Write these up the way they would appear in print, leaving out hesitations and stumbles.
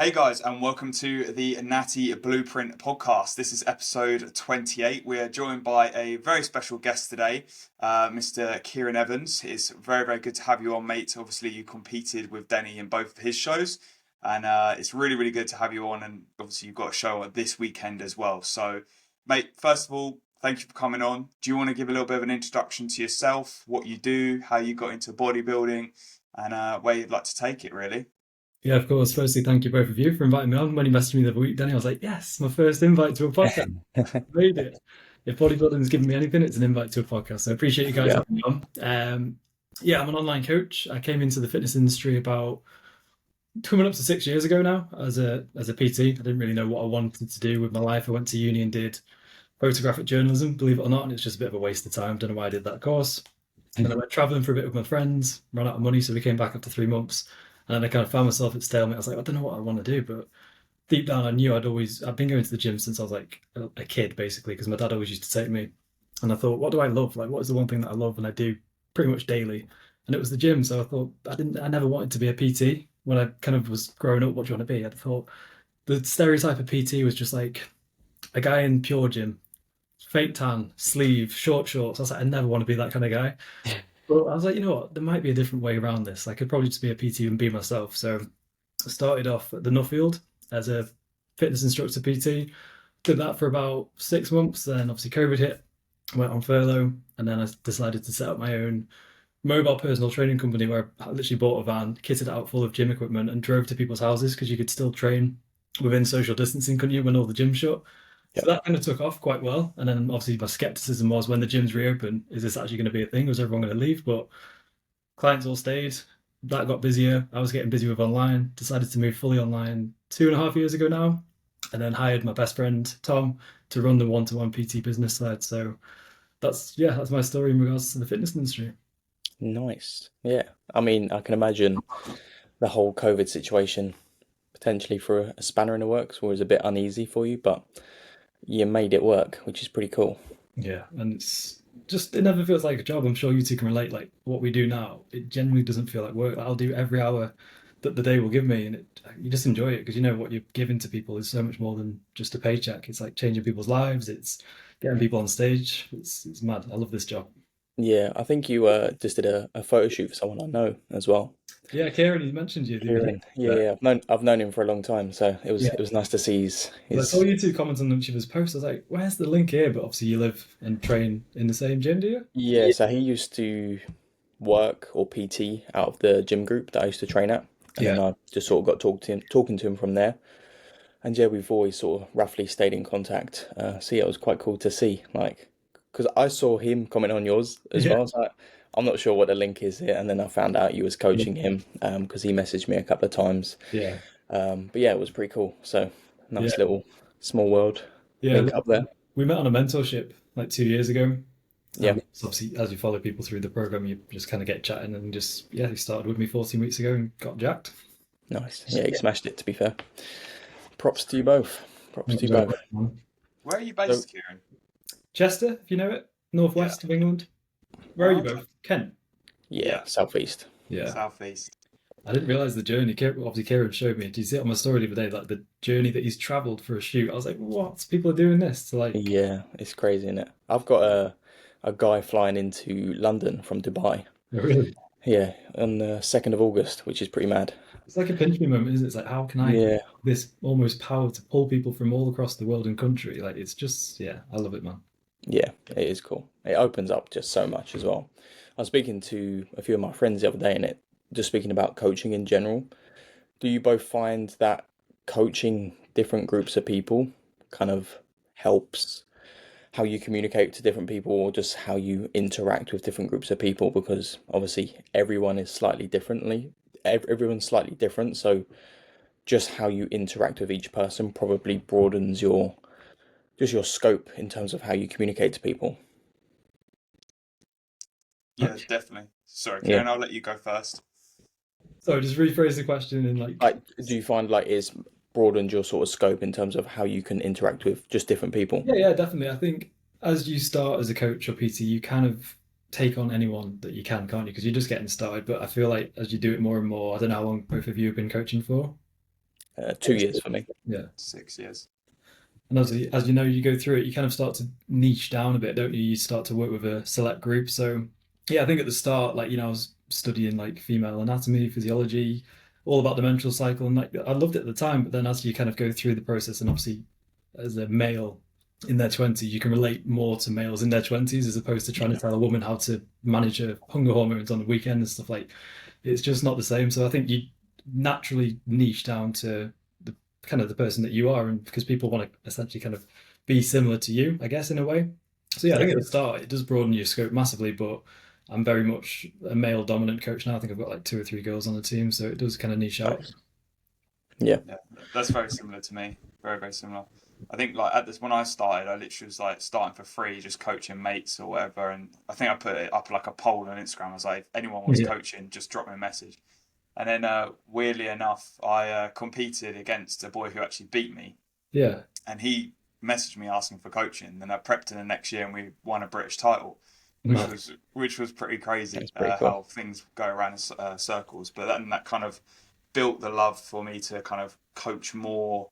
Hey guys, and welcome to the Natty Blueprint podcast. This is episode 28. We are joined by a very special guest today, Mr. Kieran Evans. It's very, very good to have you on, mate. Obviously, you competed with Denny in both of his shows, and it's really, really good to have you on. And obviously, you've got a show this weekend as well. So, mate, first of all, thank you for coming on. Do you want to give a little bit of an introduction to yourself, what you do, how you got into bodybuilding, and where you'd like to take it, really? Yeah, of course. Firstly, thank you both of you for inviting me on. When you messaged me the other week, Danny, I was like, yes, my first invite to a podcast. Made it. If bodybuilding's given me anything, it's an invite to a podcast. So I appreciate you guys Yeah. having me on. Yeah, I'm an online coach. I came into the fitness industry about coming up to 6 years ago now as a PT. I didn't really know what I wanted to do with my life. I went to uni and did photographic journalism, believe it or not, and it's just a bit of a waste of time. Don't know why I did that course. And then I went traveling for a bit with my friends, ran out of money, so we came back after 3 months. And then I kind of found myself at stalemate. I was like, I don't know what I want to do, but deep down, I knew I'd been going to the gym since I was like a kid, basically, because my dad always used to take me. And I thought, what do I love? Like, what is the one thing that I love and I do pretty much daily? And it was the gym. So I thought, I never wanted to be a PT. When I kind of was growing up, what do you want to be? I thought the stereotype of PT was just like a guy in pure gym, fake tan, sleeve, short shorts. I was like, I never want to be that kind of guy. But I was like, you know what? There might be a different way around this. I could probably just be a PT and be myself. So I started off at the Nuffield as a fitness instructor PT. Did that for about 6 months. Then obviously COVID hit, went on furlough, and then I decided to set up my own mobile personal training company where I literally bought a van, kitted it out full of gym equipment, and drove to people's houses because you could still train within social distancing, couldn't you, when all the gyms shut? Yeah. So that kind of took off quite well. And then obviously my skepticism was when the gyms reopen, is this actually going to be a thing? Was everyone going to leave? But clients all stayed. That got busier. I was getting busy with online. Decided to move fully online 2.5 years ago now, and then hired my best friend Tom to run the one-to-one PT business side. So that's my story in regards to the fitness industry. Nice. Yeah. I mean, I can imagine the whole COVID situation potentially for a spanner in the works was a bit uneasy for you, but you made it work, which is pretty cool. Yeah, and it never feels like a job. I'm sure you two can relate. Like what we do now, it generally doesn't feel like work. Like, I'll do every hour that the day will give me, and you just enjoy it because you know what you're giving to people is so much more than just a paycheck. It's like changing people's lives. It's getting people on stage. It's mad. I love this job. Yeah, I think you just did a photo shoot for someone I know as well. Yeah, Kieran, he mentioned you the other day. Kieran. Yeah, yeah. I've known him for a long time, so it was Yeah, it was nice to see I saw his you two comment on each of his posts. I was like, "Where's the link here?" But obviously, you live and train in the same gym, do you? yeah, so he used to work or PT out of the gym group that I used to train at, and then Yeah. I just sort of got talking to him from there. And yeah, we've always sort of roughly stayed in contact. So yeah, it was quite cool to see, like, because I saw him comment on yours as Yeah. well. So I'm not sure what the link is here, and then I found out you was coaching him because he messaged me a couple of times. Yeah. But yeah, it was pretty cool. So Yeah. nice little small world Yeah. link up there. We met on a mentorship like 2 years ago. Yeah, So obviously, as you follow people through the program, you just kind of get chatting and just, yeah, he started with me 14 weeks ago and got jacked. nice. Yeah, he smashed it. To be fair, props to you both. Props Thank to you you very both. much, man. Where are you So based, Kieran? Chester, if you know it, Yeah. northwest of England. Where are you Oh, both? Kent. yeah, yeah, southeast. Yeah. southeast. I didn't realize the journey. Obviously, Kieran showed me. Did you see it on my story the other day? Like the journey that he's traveled for a shoot. I was like, what? People are doing this to like, Yeah, it's crazy, isn't it? I've got a guy flying into London from Dubai. really? Yeah, on the 2nd of August, which is pretty mad. It's like a pinch me moment, isn't it? It's like, how can I have Yeah, this almost power to pull people from all across the world and country? Like, it's just, yeah, I love it, man. yeah, it is cool. It opens up just so much as well. I was speaking to a few of my friends the other day, and it just speaking about coaching in general. Do you both find that coaching different groups of people kind of helps how you communicate to different people or just how you interact with different groups of people? Because obviously everyone is everyone's slightly different, so just how you interact with each person probably broadens your scope in terms of how you communicate to people. Yeah, definitely. Sorry, Yeah. Kieran, I'll let you go first. So just rephrase the question in like, Like, do you find like it's broadened your sort of scope in terms of how you can interact with just different people? yeah, yeah, definitely. I think as you start as a coach or PT, you kind of take on anyone that you can, can't you? Because you're just getting started. But I feel like as you do it more and more, I don't know how long both of you have been coaching for. 2 years for me. Yeah. 6 years. And as you know, you go through it, you kind of start to niche down a bit, don't you? You start to work with a select group. So yeah, I think at the start, like, I was studying like female anatomy, physiology, all about the menstrual cycle, and like I loved it at the time. But then as you kind of go through the process, and obviously as a male in their 20s, you can relate more to males in their 20s as opposed to trying to tell a woman how to manage her hunger hormones on the weekend and stuff. Like, it's just not the same. So I think you naturally niche down to the kind of the person that you are, and because people want to essentially kind of be similar to you, I guess, in a way. So yeah, I think at the start it does broaden your scope massively, but I'm very much a male dominant coach now. I think I've got like 2 or 3 girls on the team, so it does kind of niche out. Yeah. Yeah, that's very similar to me. Very, very similar. I think like at this when I started, I literally was like starting for free, just coaching mates or whatever. And I think I put it up like a poll on Instagram. I was like, if anyone wants Yeah. coaching, just drop me a message. And then weirdly enough, I competed against a boy who actually beat me, Yeah. and he messaged me asking for coaching. Then I prepped in the next year, and we won a British title, Mad. which was pretty crazy. That's pretty cool. How things go around in circles. But then that kind of built the love for me to kind of coach more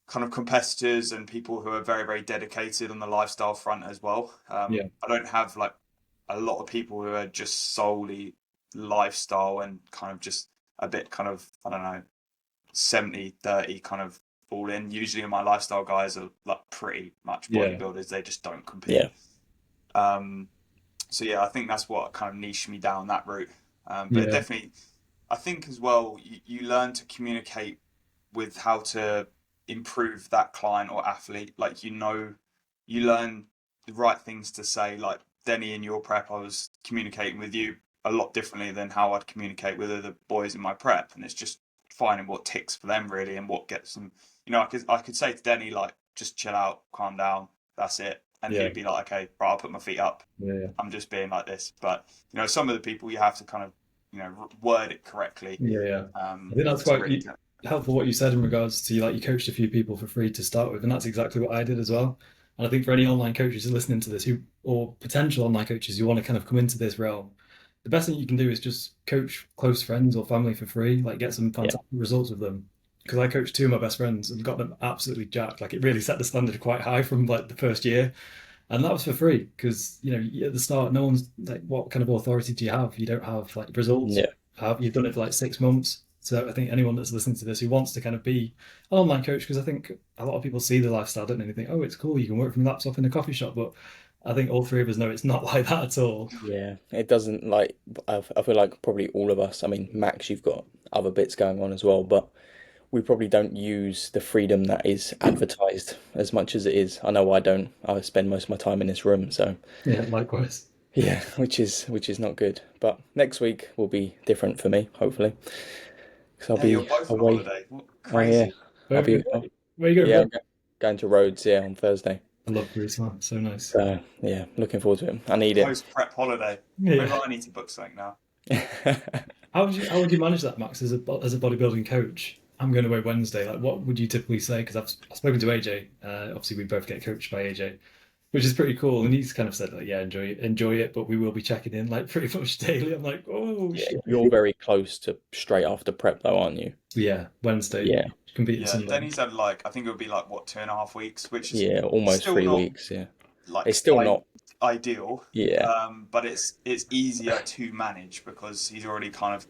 kind of competitors and people who are very, very dedicated on the lifestyle front as well. Yeah. I don't have like a lot of people who are just solely lifestyle and kind of just a bit kind of, I don't know, 70-30 kind of all in. Usually my lifestyle guys are like pretty much Yeah. bodybuilders. They just don't compete. Yeah. So yeah, I think that's what kind of niched me down that route. But Yeah. definitely, I think as well, you learn to communicate with how to improve that client or athlete. Like, you learn the right things to say. Like Denny, in your prep, I was communicating with you a lot differently than how I'd communicate with other boys in my prep. And it's just finding what ticks for them really and what gets them. I could say to Denny, like, just chill out, calm down, that's it. And Yeah. he'd be like, okay, right, I'll put my feet up. Yeah. I'm just being like this. But, some of the people you have to kind of, word it correctly. Yeah. I think that's to quite really helpful what you said in regards to like you coached a few people for free to start with, and that's exactly what I did as well. And I think for any online coaches listening to this or potential online coaches who want to kind of come into this realm, the best thing you can do is just coach close friends or family for free, like get some fantastic results with them. Because I coached 2 of my best friends and got them absolutely jacked. Like, it really set the standard quite high from like the first year. And that was for free because, at the start, no one's like, what kind of authority do you have? You don't have like results. Yeah. You've done it for like 6 months. So I think anyone that's listening to this who wants to kind of be an online coach, because I think a lot of people see the lifestyle, don't they? They think, oh, it's cool, you can work from your laptop in a coffee shop. But I think all 3 of us know it's not like that at all. Yeah, it doesn't like, I feel like probably all of us, I mean, Max, you've got other bits going on as well, but we probably don't use the freedom that is advertised as much as it is. I know I don't. I spend most of my time in this room, so Yeah, likewise. yeah, which is not good. But next week will be different for me, hopefully, because I'll you're be both on away. holiday. Oh yeah, Crazy. I'll be Where you going, yeah, bro? going to Rhodes, yeah, on Thursday. I love Greece, man. So nice. So yeah, looking forward to it. I need it. Post prep holiday. Maybe Yeah. I need to book something now. How would you manage that, Max, as a bodybuilding coach? I'm going away Wednesday. Like, what would you typically say? Because I've spoken to AJ. Obviously, we both get coached by AJ, which is pretty cool. And he's kind of said, like, yeah, enjoy it, but we will be checking in like pretty much daily. I'm like, oh Yeah, shit. you're very close to straight after prep though, aren't you? Yeah, Wednesday. Yeah, Competing Yeah, Sunday. Denny's had like, I think it would be like, what, 2.5 weeks, which is yeah, almost still 3 weeks. Yeah, like it's still not. ideal. Yeah, But it's easier to manage because he's already kind of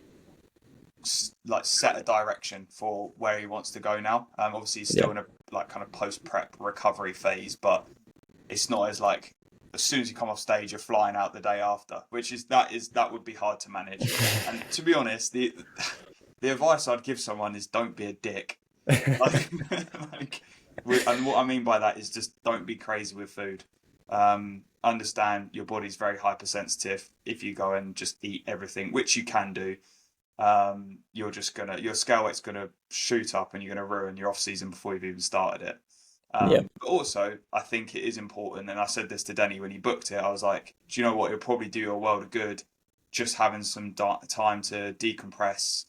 like set a direction for where he wants to go now. Obviously he's still in a like kind of post prep recovery phase, but it's not as like as soon as you come off stage you're flying out the day after, that would be hard to manage. And to be honest, the advice I'd give someone is don't be a dick. Like, and what I mean by that is just don't be crazy with food. Understand your body's very hypersensitive. If you go and just eat everything, which you can do, your scale weight's gonna shoot up and you're gonna ruin your off season before you've even started it. But also I think it is important, and I said this to Denny when he booked it, I was like, do you know what, it'll probably do you a world of good just having some time to decompress,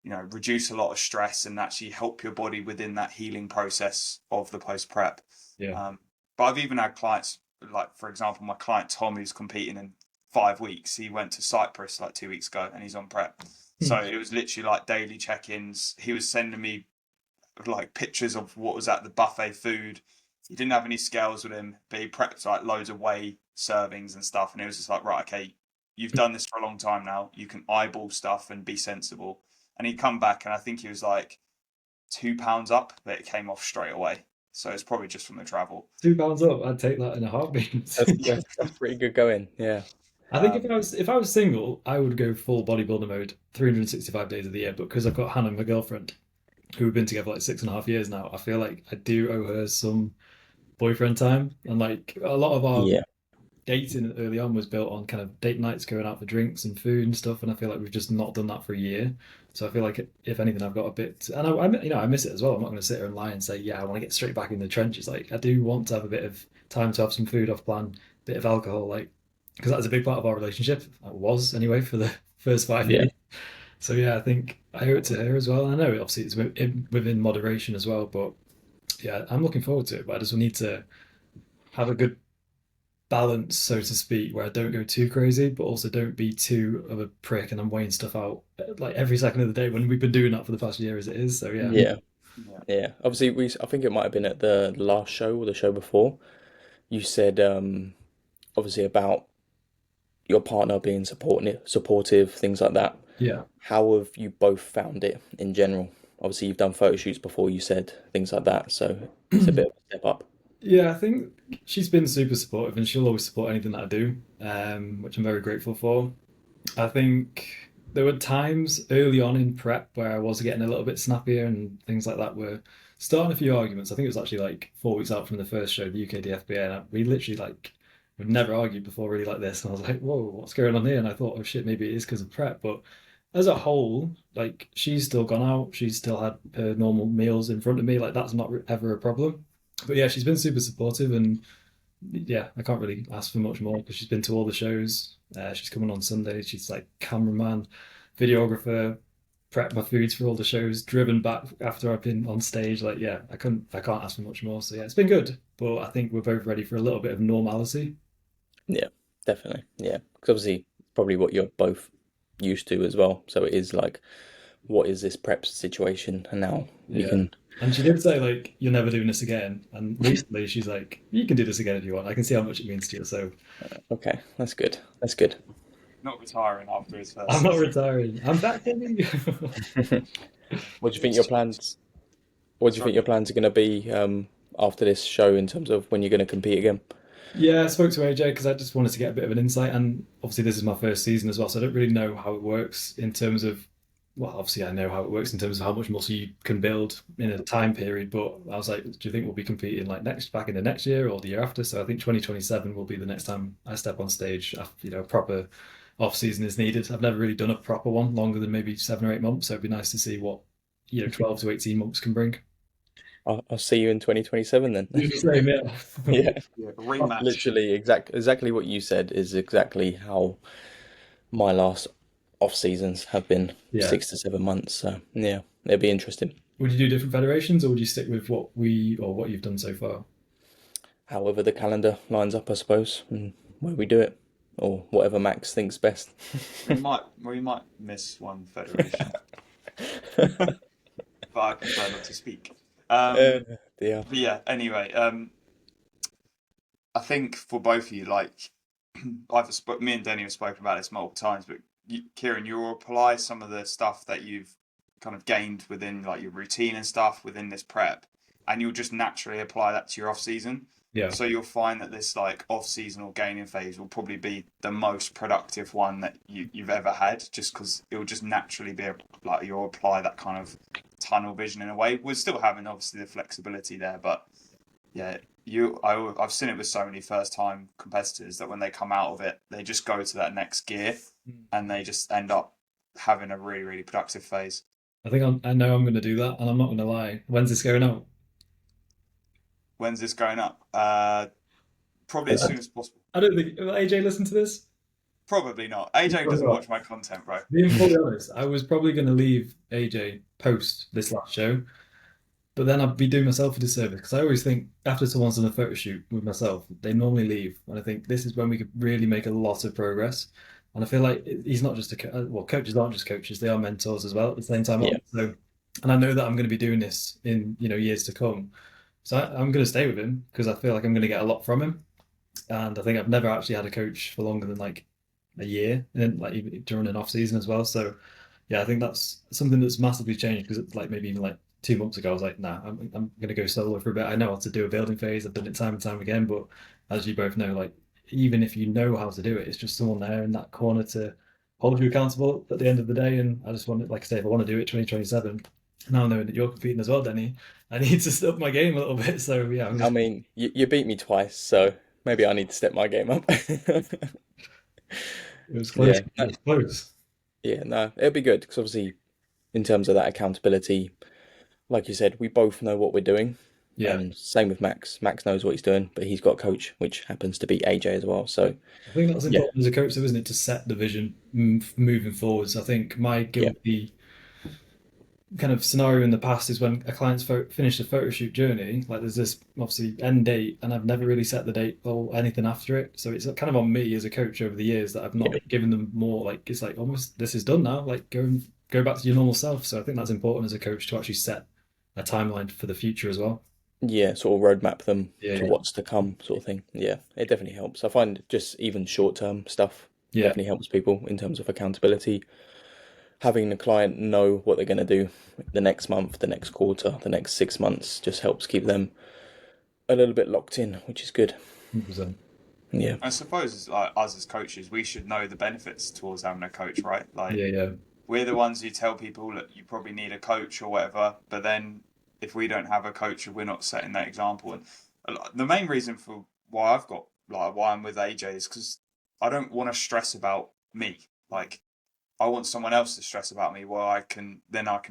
reduce a lot of stress and actually help your body within that healing process of the post prep. Yeah. But I've even had clients, like for example, my client Tom, who's competing in 5 weeks. He went to Cyprus like 2 weeks ago, and he's on prep. So it was literally like daily check-ins. He was sending me like pictures of what was at the buffet food. He didn't have any scales with him, but he prepped like loads of whey servings and stuff. And it was just like, right, okay, you've done this for a long time now. You can eyeball stuff and be sensible. And he'd come back, and I think he was like 2 pounds up, but it came off straight away. So it's probably just from the travel. 2 pounds up, I'd take that in a heartbeat. That's pretty good going. Yeah. I think if I was single, I would go full bodybuilder mode 365 days of the year. But because I've got Hannah, my girlfriend, who we've been together like 6.5 years now, I feel like I do owe her some boyfriend time. And like a lot of our Yeah. dating early on was built on kind of date nights, going out for drinks and food and stuff. And I feel like we've just not done that for a year. So I feel like if anything, I've got a bit, and I miss it as well. I'm not going to sit here and lie and say, yeah, I want to get straight back in the trenches. Like I do want to have a bit of time to have some food off plan, bit of alcohol, like because that was a big part of our relationship. That was anyway for the first 5 years. So yeah, I think I owe it to her as well. I know obviously it's within moderation as well, but yeah, I'm looking forward to it. But I just need to have a good balance, so to speak, where I don't go too crazy, but also don't be too of a prick and I'm weighing stuff out like every second of the day when we've been doing that for the past year as it is. So yeah. Yeah. Yeah. Obviously, I think it might have been at the last show or the show before. You said obviously about your partner being supportive, things like that. Yeah. How have you both found it in general? Obviously, you've done photo shoots before, you said things like that, so it's a bit of a step up. Yeah, I think she's been super supportive and she'll always support anything that I do, which I'm very grateful for. I think there were times early on in prep where I was getting a little bit snappier and things like that were starting a few arguments. I think it was actually like 4 weeks out from the first show, the UK DFBA, and we literally like we've never argued before really like this. And I was like, whoa, what's going on here? And I thought, oh shit, maybe it is because of prep. But as a whole, like she's still gone out, she's still had her normal meals in front of me. Like that's not ever a problem. But yeah, she's been super supportive, and yeah, I can't really ask for much more because she's been to all the shows. She's coming on Sunday. She's like cameraman, videographer, prep my foods for all the shows, driven back after I've been on stage. Like, yeah, I can't ask for much more. So yeah, it's been good, but I think we're both ready for a little bit of normality. Yeah, definitely. Yeah, because obviously, probably what you're both used to as well. So it is like, what is this prep situation? And now you Yeah. can. And she did say like, "You're never doing this again." And recently, she's like, "You can do this again if you want. I can see how much it means to you." So Okay, that's good. That's good. Not retiring after his first I'm not season. retiring. I'm back, Denny. What do you think your plans? What do you think your plans are going to be after this show in terms of when you're going to compete again? Yeah, I spoke to AJ because I just wanted to get a bit of an insight, and obviously this is my first season as well, so I don't really know how it works in terms of. Well, obviously I know how it works in terms of how much muscle you can build in a time period, but I was like, do you think we'll be competing like back in the next year or the year after? So I think 2027 will be the next time I step on stage after, a proper off season is needed. I've never really done a proper one longer than maybe 7 or 8 months, so it'd be nice to see what 12 to 18 months can bring. I'll see you in 2027 then. Same, yeah. Yeah, Yeah, rematch. literally exactly what you said is exactly how my last off seasons have been Yeah. 6 to 7 months. So yeah, it'll be interesting. Would you do different federations, or would you stick with what you've done so far? However, the calendar lines up, I suppose, and where we do it, or whatever Max thinks best. We might miss one federation, but I prefer not to speak. Yeah. But yeah, anyway, I think for both of you, like me and Denny have spoken about this multiple times, but Kieran, you'll apply some of the stuff that you've kind of gained within like your routine and stuff within this prep, and you'll just naturally apply that to your off season. Yeah. So you'll find that this like off-seasonal gaining phase will probably be the most productive one that you've ever had, just because it will just naturally be like you'll apply that kind of tunnel vision in a way. We're still having obviously the flexibility there, but yeah, I've seen it with so many first-time competitors that when they come out of it, they just go to that next gear and they just end up having a really, really productive phase. I think I know I'm going to do that, and I'm not going to lie. When's this going out? When's this going up? Probably as soon as possible. I don't think will AJ listen to this. Probably not. AJ doesn't watch my content, bro. Being fully honest, I was probably going to leave AJ post this last show, but then I'd be doing myself a disservice because I always think after someone's done a photo shoot with myself, they normally leave, and I think this is when we could really make a lot of progress. And I feel like he's not just coaches aren't just coaches; they are mentors as well at the same time. Yeah. So and I know that I'm going to be doing this in years to come. So I'm going to stay with him because I feel like I'm going to get a lot from him. And I think I've never actually had a coach for longer than like a year, and like even during an off season as well. So yeah, I think that's something that's massively changed because it's like maybe even like 2 months ago, I was like, nah, I'm gonna go solo for a bit. I know how to do a building phase. I've done it time and time again, but as you both know, like even if you know how to do it, it's just someone there in that corner to hold you accountable at the end of the day. And I just want to, like I say, if I want to do it 2027, now knowing that you're competing as well, Denny, I need to step my game a little bit. So yeah, I'm I just mean, you beat me twice, so maybe I need to step my game up. it was close. Yeah, It was close. yeah, no, it'll be good because obviously, in terms of that accountability, like you said, we both know what we're doing. Yeah. Same with Max. Max knows what he's doing, but he's got a coach, which happens to be AJ as well. So I think that's yeah, important as a coach, though, isn't it, to set the vision moving forwards. I think my yeah, guilty kind of scenario in the past is when a client's finished a photo shoot journey, like there's this obviously end date, and I've never really set the date or anything after it. So it's kind of on me as a coach over the years that I've not yeah, given them more. Like it's like almost this is done now. Like go back to your normal self. So I think that's important as a coach to actually set a timeline for the future as well. yeah. Sort of roadmap them Yeah, to yeah, what's to come, sort of thing. Yeah, it definitely helps. I find just even short-term stuff yeah. definitely helps people in terms of accountability. Having the client know what they're going to do the next month, the next quarter, the next 6 months just helps keep them a little bit locked in, which is good. 100%. Yeah, I suppose like us as coaches, we should know the benefits towards having a coach, right? Like Yeah, yeah, we're the ones who tell people that you probably need a coach or whatever, but then if we don't have a coach, we're not setting that example. And the main reason for why I've got like why I'm with AJ is because I don't want to stress about me. Like I want someone else to stress about me where I can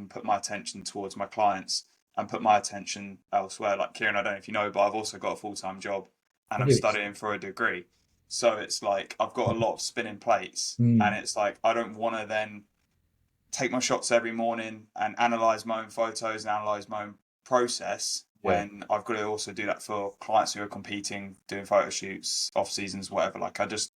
put my attention towards my clients and put my attention elsewhere. Like Kieran, I don't know if you know, but I've also got a full-time job I and I'm do. studying for a degree. So it's like I've got a lot of spinning plates and Mm, it's like I don't want to then take my shots every morning and analyze my own photos and analyze my own process yeah. when I've got to also do that for clients who are competing, doing photo shoots, off seasons, whatever. Like I just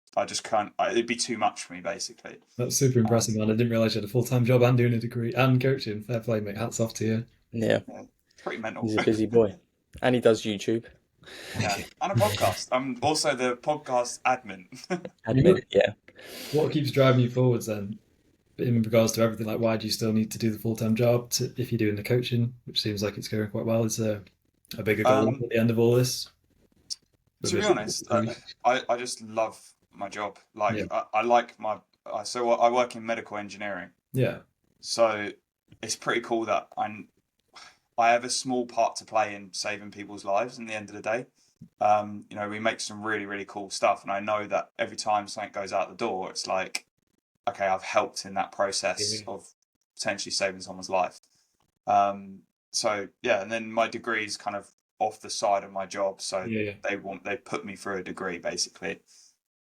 can't. It'd be too much for me, basically. That's super impressive, Um, man. I didn't realize you had a full-time job and doing a degree and coaching. Fair play, mate. Hats off to you. yeah. yeah, it's pretty mental. He's a busy boy, and he does YouTube. Yeah, and a podcast. I'm also the podcast admin. You know Admin, yeah. what keeps driving you forwards then, in regards to everything? Like, why do you still need to do the full-time job if you're doing the coaching, which seems like it's going quite well? Is there a bigger goal um, at the end of all this? to be honest, I just love my job. Yeah, Like I like my. So I work in medical engineering. yeah, So it's pretty cool that I have a small part to play in saving people's lives in the end of the day. We make some really, really cool stuff. And I know that every time something goes out the door, it's like, okay, I've helped in that process yeah, of potentially saving someone's life. Um, so yeah, and then my degree is kind of off the side of my job. So yeah. they put me through a degree basically.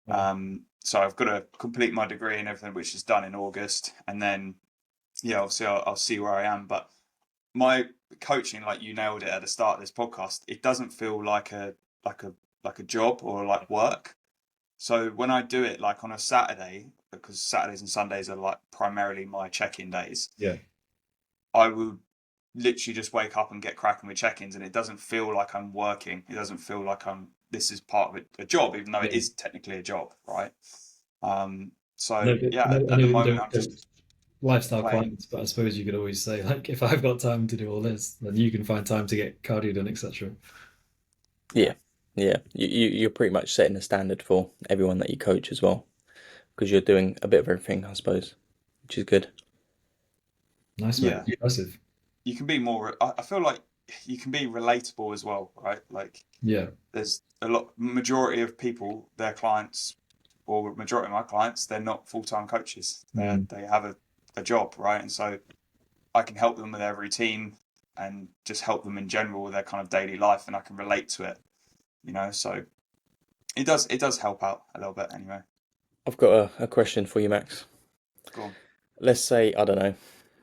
Wow. So I've got to complete my degree and everything, which is done in August. And then, yeah, obviously I'll see where I am. But my coaching, like you nailed it at the start of this podcast, it doesn't feel like a like a job or like work. So when I do it like on a Saturday, because Saturdays and Sundays are like primarily my check-in days, Yeah, I will literally just wake up and get cracking with check-ins, and it doesn't feel like I'm working. It doesn't feel like this is part of a job, even though it yeah. is technically a job, right? I know So that, yeah, I at know the that you moment don't I'm coach just lifestyle playing. clients, but I suppose you could always say, like, if I've got time to do all this, then you can find time to get cardio done, etc. Yeah, yeah. You're pretty much setting the standard for everyone that you coach as well, because you're doing a bit of everything, I suppose, which is good. Nice, mate. Yeah, Impressive. you can be more. I feel like you can be relatable as well, right? Like Yeah. there's a lot majority of people, their clients, or majority of my clients, they're not full-time coaches. Mm. They have a job, right? And so I can help them with their routine and just help them in general with their kind of daily life, and I can relate to it. So it does help out a little bit anyway. I've got a question for you, Max. Go on. Let's say, I don't know,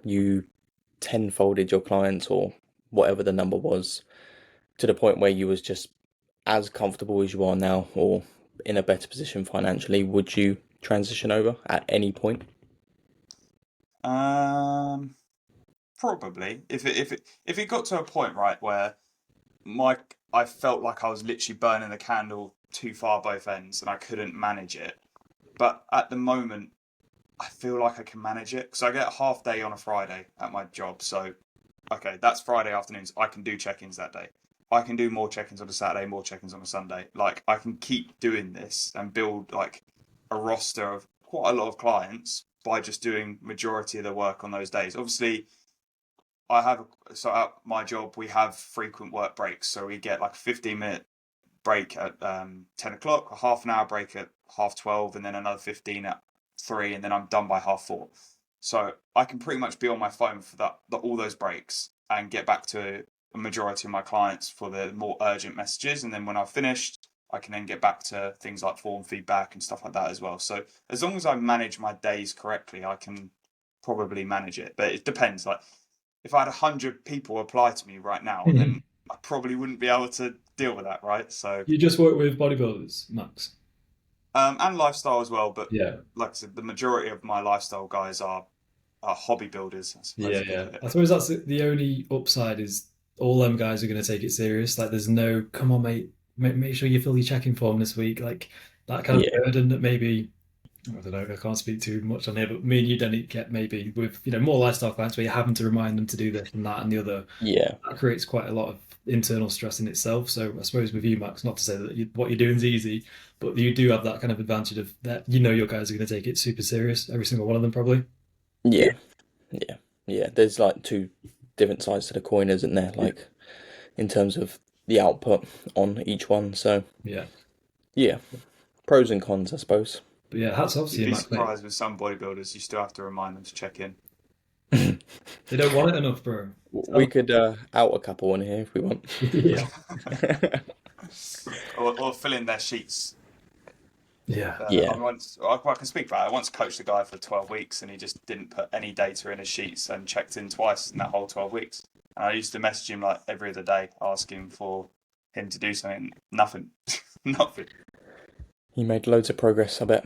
you tenfolded your clients or whatever the number was to the point where you was just as comfortable as you are now or in a better position financially. Would you transition over at any point? Um, Probably if it got to a point right where I felt like I was literally burning the candle too far both ends and I couldn't manage it. But at the moment, I feel like I can manage it because I get a half day on a Friday at my job. So, okay, that's Friday afternoons. I can do check-ins that day. I can do more check-ins on a Saturday, more check-ins on a Sunday. Like I can keep doing this and build like a roster of quite a lot of clients by just doing majority of the work on those days. Obviously, so at my job we have frequent work breaks, so we get like a 15-minute break at 10 o'clock, a half an hour break at 12:30, and then another 15 at 3, and then I'm done by 4:30. So I can pretty much be on my phone for all those breaks and get back to a majority of my clients for the more urgent messages, and then when I've finished I can then get back to things like form feedback and stuff like that as well. So as long as I manage my days correctly, I can probably manage it, but it depends. Like if I had 100 people apply to me right now, then I probably wouldn't be able to deal with that, right? So You just work with bodybuilders, Max? and lifestyle as well, but Yeah. like I said, the majority of my lifestyle guys are hobby builders, I suppose Yeah, you could yeah. put I it. suppose that's the only upside is all them guys are going to take it serious. Like, there's no, come on, mate, make sure you fill your checking form this week. Like, that kind of Yeah, burden that maybe, I don't know, I can't speak too much on here, but me and you, Denny, get maybe with, more lifestyle clients where you're having to remind them to do this and that and the other. yeah, That creates quite a lot of internal stress in itself. So I suppose with you, Max, not to say that what you're doing is easy, but you do have that kind of advantage of that. Your guys are going to take it super serious. Every single one of them, probably. yeah, yeah, yeah. There's like two different sides to the coin, isn't there? Yeah. Like in terms of the output on each one. So Yeah. yeah, pros and cons, I suppose. But yeah, hats off to You'd you, be Max, mate. surprised with some bodybuilders, you still have to remind them to check in. They don't want it enough, bro. We could out a couple in here if we want. Yeah. or fill in their sheets. Yeah. Yeah, I can speak about it. I once coached a guy for 12 weeks and he just didn't put any data in his sheets and checked in twice in that whole 12 weeks. And I used to message him like every other day asking for him to do something. Nothing. Nothing. he made loads of progress, I bet.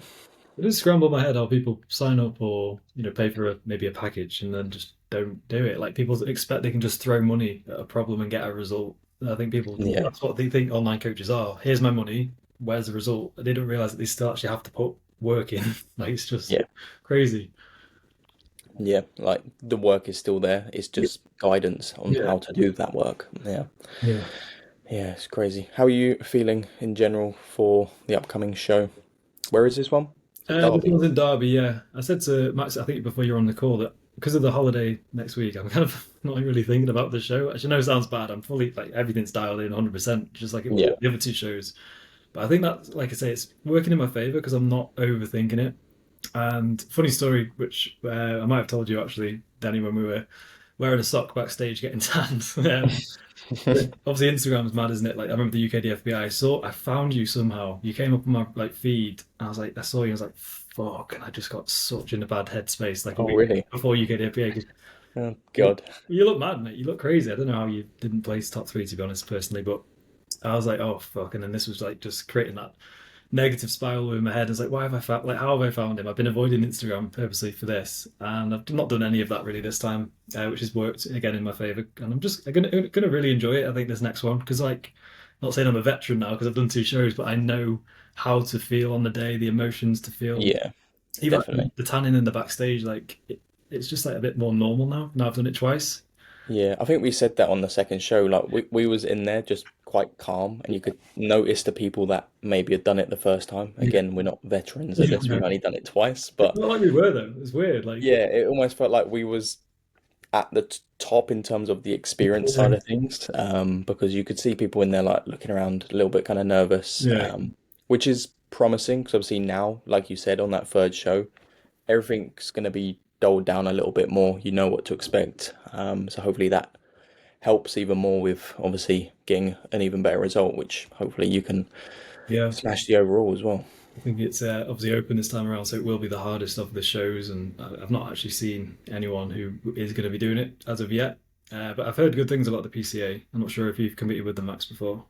It just scrambled my head how people sign up or pay for maybe a package and then just don't do it. Like people expect they can just throw money at a problem and get a result. I think people Yeah, that's what they think online coaches are. Here's my money. Where's the result? They don't realize that they still actually have to put work in. Like it's just yeah, crazy. yeah. Like the work is still there. It's just guidance on Yeah. how to do that work. Yeah, Yeah. yeah. It's crazy. How are you feeling in general for the upcoming show? Where is this one? Is it This Derby? one's in Derby, yeah. I said to Max, I think before you were on the call, that because of the holiday next week, I'm kind of not really thinking about the show. Actually, I know it sounds bad. I'm fully, like, everything's dialed in 100%, just like it was Yeah, the other two shows. But I think that, like I say, it's working in my favor because I'm not overthinking it. And funny story, which I might have told you actually, Danny, when we were wearing a sock backstage getting tanned. Obviously, Instagram's mad, isn't it? Like I remember the UKDFBI. I found you somehow. You came up on my feed. And I was like, I saw you. I was like, fuck, and I just got such in a bad headspace like a oh week really? before UKDFBI. 'Cause Oh you look, God. you look mad, mate. You look crazy. I don't know how you didn't place top three, to be honest, personally, but I was like, oh fuck, and then this was like just creating that negative spiral in my head. I was like, why have I found, like, how have I found him? I've been avoiding Instagram purposely for this, and I've not done any of that really this time, which has worked again in my favor. And I'm just gonna really enjoy it. I think this next one because, like, not saying I'm a veteran now because I've done two shows, but I know how to feel on the day, the emotions to feel, Yeah, even definitely. the tanning in the backstage. Like, it's just like a bit more normal now. Now I've done it twice. Yeah, I think we said that on the second show. Like we was in there just quite calm, and you could notice the people that maybe had done it the first time. Yeah, Again, we're not veterans at yeah, this. We've no. only done it twice, It's but not like we were though. It's weird. Like, yeah, it almost felt like we was at the top in terms of the experience side yeah, of things. Because you could see people in there like looking around a little bit kind of nervous, yeah, which is promising because obviously now, like you said on that third show, everything's going to be dulled down a little bit more. You know what to expect. So hopefully that helps even more with obviously getting an even better result, which hopefully you can yeah. smash the overall as well. I think it's obviously open this time around, so it will be the hardest of the shows. And I've not actually seen anyone who is going to be doing it as of yet. But I've heard good things about the PCA. I'm not sure if you've competed with the Max before.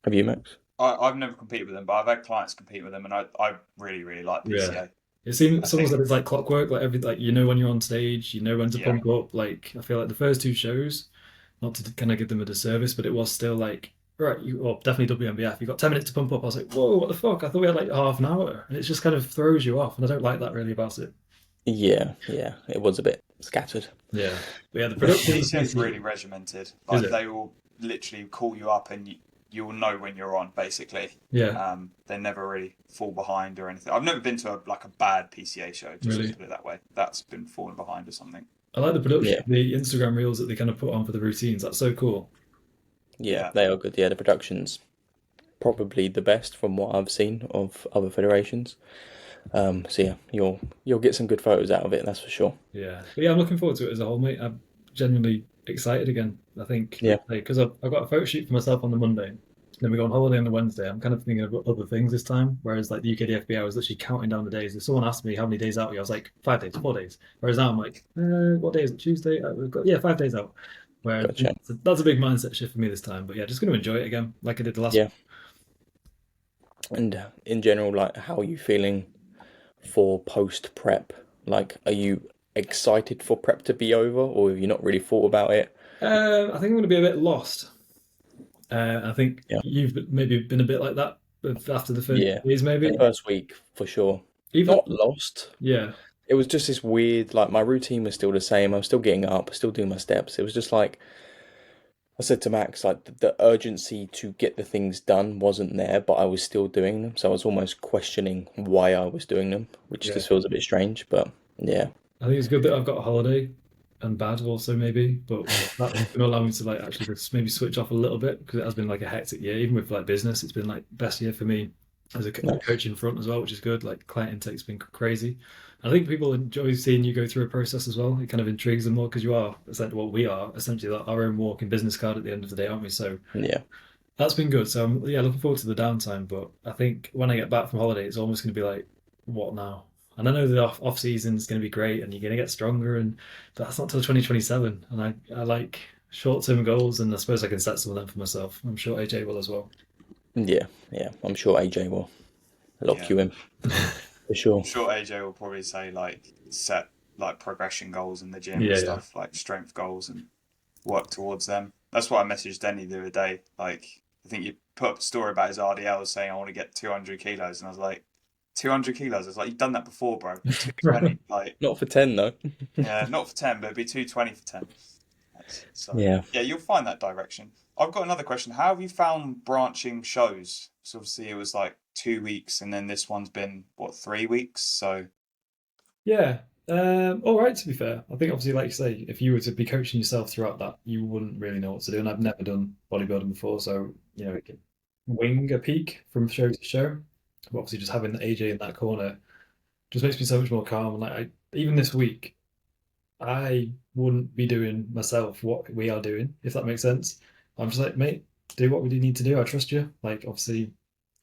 Have you, Max? I've never competed with them, but I've had clients compete with them, and I really, really like Yeah. PCA. Someone said it's like clockwork, like when you're on stage, you know when to Yeah. pump up. Like I feel like the first two shows, not to kind of give them a disservice, but it was still like, right, definitely WMBF. You got 10 minutes to pump up. I was like, whoa, what the fuck? I thought we had like half an hour, and it just kind of throws you off, and I don't like that really about it. Yeah, yeah, it was a bit scattered. Yeah, but yeah, the Yeah, production of the PCA's PC really regimented. is Like it? they will literally call you up and you'll know when you're on, basically. Yeah, They never really fall behind or anything. I've never been to a bad PCA show, just to really. put it that way. That's been falling behind or something. I like the production, Yeah, the Instagram reels that they kind of put on for the routines. That's so cool. yeah, Yeah. they are good. Yeah, the production's probably the best from what I've seen of other federations. So yeah, you'll get some good photos out of it, that's for sure. Yeah, but yeah, I'm looking forward to it as a whole, mate. I'm genuinely excited again. I think, Yeah, because I've got a photo shoot for myself on the Monday, then we go on holiday on the Wednesday. I'm kind of thinking of other things this time. Whereas like the UKDFB, I was literally counting down the days. If someone asked me how many days out, I was like 5 days, 4 days. Whereas now I'm like, what day is it? Tuesday? We've got, yeah, 5 days out. Where gotcha. that's a big mindset shift for me this time. But yeah, just going to enjoy it again, like I did the last Yeah, and in general, like, how are you feeling for post prep? Like, are you excited for prep to be over, or have you not really thought about it? I think I'm going to be a bit lost. I think Yeah, you've maybe been a bit like that after the first yeah. days, The maybe. first week for sure. Even Not lost. yeah, It was just this weird, like my routine was still the same. I'm still getting up, still doing my steps. It was just like I said to Max, like the urgency to get the things done wasn't there, but I was still doing them. So I was almost questioning why I was doing them, which yeah. just feels a bit strange. But yeah, I think it's good that I've got a holiday and bad also maybe, but that's going to allow me to like actually just maybe switch off a little bit because it has been like a hectic year. Even with like business, it's been like best year for me as a nice. coaching front as well, which is good. Like client intake's been crazy. I think people enjoy seeing you go through a process as well. It kind of intrigues them more because you are essentially what we are, essentially like our own walking business card at the end of the day, aren't we? So Yeah, that's been good. So I'm, yeah, looking forward to the downtime. But I think when I get back from holiday, it's almost going to be like, what now? And I know the off season is going to be great, and you're going to get stronger, and but that's not till 2027. And I like short term goals, and I suppose I can set some of them for myself. I'm sure AJ will as well. yeah, yeah. I'm sure AJ will lock Yeah. you in for sure. I'm sure AJ will probably say like set like progression goals in the gym and Yeah, yeah, stuff, like strength goals and work towards them. That's what I messaged Denny the other day. Like I think you put up a story about his RDL saying I want to get 200 kilos, and I was like, 200 kilos. I was like, you've done that before, bro. 220. Like, Not for 10 though. yeah, not for 10, but it'd be 220 for 10. So Yeah. yeah, you'll find that direction. I've got another question. How have you found branching shows? So obviously it was like 2 weeks, and then this one's been what 3 weeks. So yeah. All right. To be fair, I think obviously, like you say, if you were to be coaching yourself throughout that, you wouldn't really know what to do. And I've never done bodybuilding before, so it can wing a peak from show to show. But obviously, just having AJ in that corner just makes me so much more calm. And like even this week, I wouldn't be doing myself what we are doing, if that makes sense. I'm just like, mate, do what we do need to do. I trust you. Like, obviously,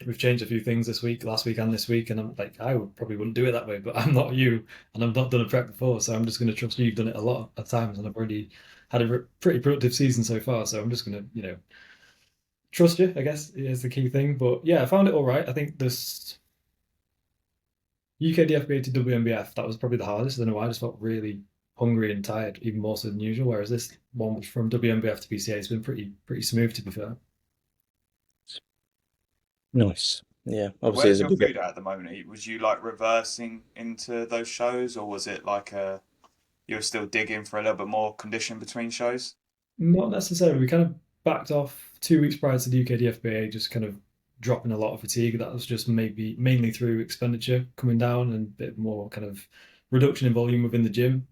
we've changed a few things this week, last week and this week, and I'm like, I would probably wouldn't do it that way, but I'm not you, and I've not done a prep before, so I'm just going to trust you. You've done it a lot of times, and I've already had a pretty productive season so far, so I'm just going to, trust you, I guess, is the key thing. But yeah, I found it all right. I think this UKDFBA to WMBF, that was probably the hardest. I don't know why, I just felt really hungry and tired, even more so than usual. Whereas this one from WMBF to BCA has been pretty smooth, to be fair. Nice. Yeah. Obviously, where's there's a your big. food at the moment? Was you like reversing into those shows, or was it like you were still digging for a little bit more condition between shows? Not necessarily. We kind of backed off 2 weeks prior to the UKDFBA, just kind of dropping a lot of fatigue. That was just maybe mainly through expenditure coming down and a bit more kind of reduction in volume within the gym.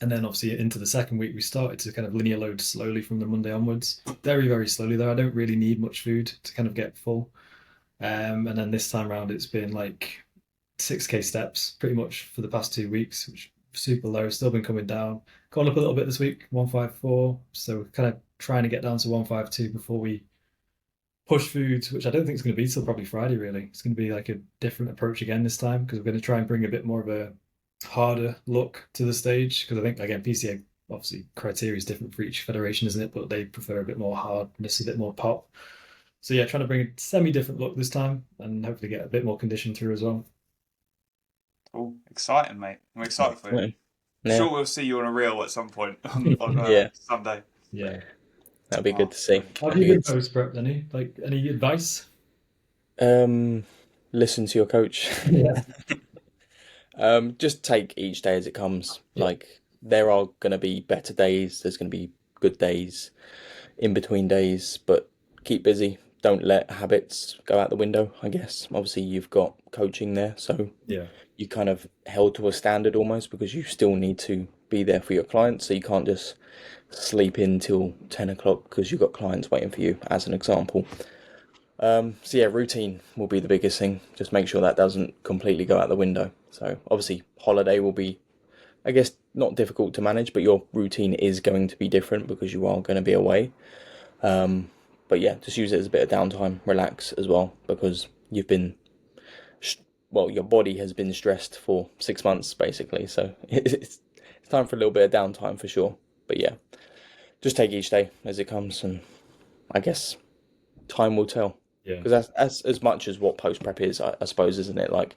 And then obviously into the second week, we started to kind of linear load slowly from the Monday onwards. Very, very slowly though. I don't really need much food to kind of get full. And then this time around, it's been like 6K steps pretty much for the past 2 weeks, which is super low. Still been coming down. Gone up a little bit this week, 154. So we're kind of trying to get down to 152 before we push food, which I don't think it's going to be till probably Friday, really. It's going to be like a different approach again this time because we're going to try and bring a bit more of a harder look to the stage. Because I think, again, PCA obviously criteria is different for each federation, isn't it? But they prefer a bit more hardness, a bit more pop. So yeah, trying to bring a semi-different look this time and hopefully get a bit more condition through as well. Cool, exciting, mate. I'm excited for you. Exciting. I'm Yeah, sure we'll see you on a reel at some point on yeah, Sunday. Yeah. that'd be good Oh, to see. brilliant. How have That'd you be been good. post prep, Denny? Like, any advice? Listen to your coach. Yeah. Just take each day as it comes. Yeah. Like there are gonna be better days, there's gonna be good days, in between days, but keep busy. Don't let habits go out the window, I guess. Obviously you've got coaching there, so Yeah. you kind of held to a standard almost because you still need to be there for your clients, so you can't just sleep in till 10 o'clock because you've got clients waiting for you, as an example. So yeah, routine will be the biggest thing. Just make sure that doesn't completely go out the window. So obviously holiday will be, I guess, not difficult to manage, but your routine is going to be different because you are going to be away. But yeah, just use it as a bit of downtime, relax as well, because you've been, well, your body has been stressed for 6 months basically. So it's time for a little bit of downtime for sure. But yeah, just take each day as it comes, and I guess time will tell. Yeah. Because that's as much as what post prep is, I suppose, isn't it? Like,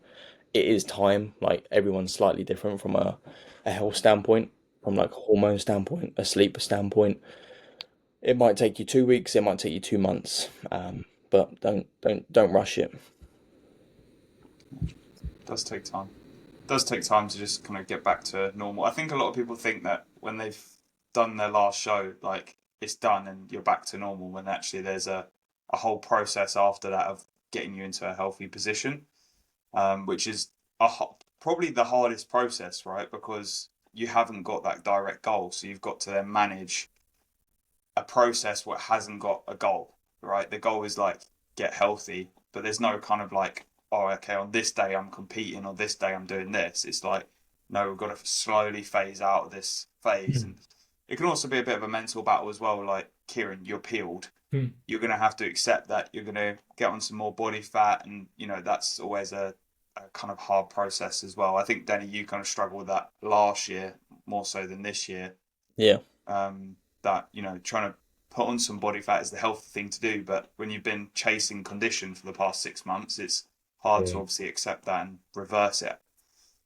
it is time. Like, everyone's slightly different from a health standpoint, from like a hormone standpoint, a sleep standpoint. It might take you 2 weeks, it might take you 2 months, but don't rush it. It does take time. It does take time to just kind of get back to normal. I think a lot of people think that when they've done their last show, like it's done and you're back to normal, when actually there's a whole process after that of getting you into a healthy position, which is probably the hardest process, right? Because you haven't got that direct goal. So you've got to then manage a process what hasn't got a goal, right? The goal is like get healthy, but there's no kind of like, oh, okay, on this day I'm competing, or this day I'm doing this. It's like, no, we've got to slowly phase out of this phase. And it can also be a bit of a mental battle as well. Like, Kieran, you're peeled. You're going to have to accept that you're going to get on some more body fat. And, that's always a kind of hard process as well. I think, Denny, you kind of struggled with that last year more so than this year. Yeah, That, trying to put on some body fat is the healthy thing to do. But when you've been chasing condition for the past 6 months, it's hard to Yeah. obviously accept that and reverse it.